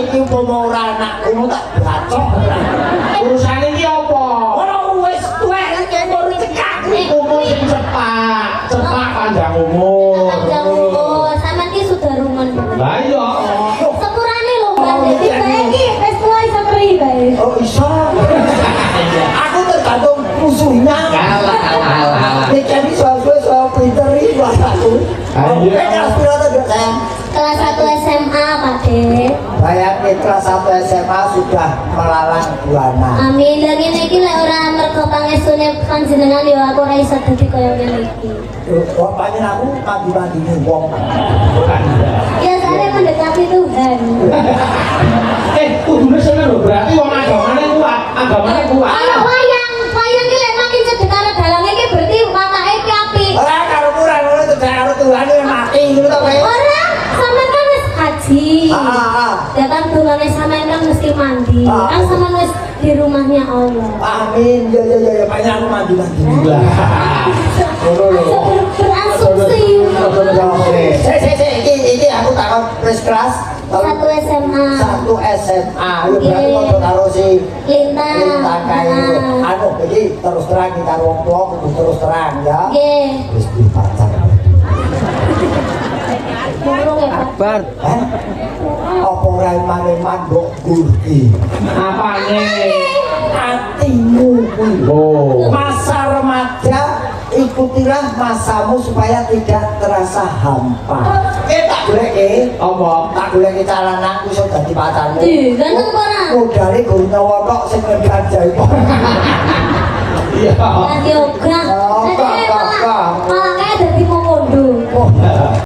iki umpama ora anakku tak bacok. Urusane iki apa? Ora wis tuwek iki baru cekak niku Sing cepak panjang umur. Panjang umur, sampean ki sudah rumen. Lah iya. Sepurane lho, Mbak. Jadi saya ki wis tua iso keri bae. Oh iso. Aku tergantung musuhnya. Kalah. Iki soal pinter iki aku. Ayo. Kelas berapa Dok sayang? Kelas 1 SMA, Pak De. Bayangin kelas 1 SMA sudah melalang buana. Amin. Lah ngene iki lek ora mergo pangestune panjenengan yo aku ora iso dadi kaya ngene iki. Kok panjen aku mandi-mandine wong. Ya saya mendekati Tuhan. Kudune seneng lho, berarti wong agamane kuat. Ana wayang ki lek makin cedhek karo dalange ki berarti watake ki apik. Ora karo kurang ngono cedhak karo Tuhan yang mati ngono to kowe. Ora, sampean kan wis haji. Ya kan dulane sampean kan mesti mandi. Kan sampean wis di rumahnya Allah. Amin. Ya banyak aku mandi-mandine. Ngono lho. Berasumsi. Iki aku takon wis kelas 1 SMA. 1 SMA. Yo berarti padha karo si Lintang kae. Anu iki terus terang kita wong tua kudu terus terang ya. Nggih. Wis di pacar. Burung ya, Pak. Bar. Apa ora iman-iman mbok gurki? Apane? Atimu kuwi. Oh. Masa remaja ikutilah masamu supaya tidak terasa hampa. Tak goleki Apa? tak goleki calon aku iso dadi pacarmu. Ih, ganteng kok ora? Modale guru nyawa tok sing ngendikan jaipon. Iya. Lah yoga. Oh,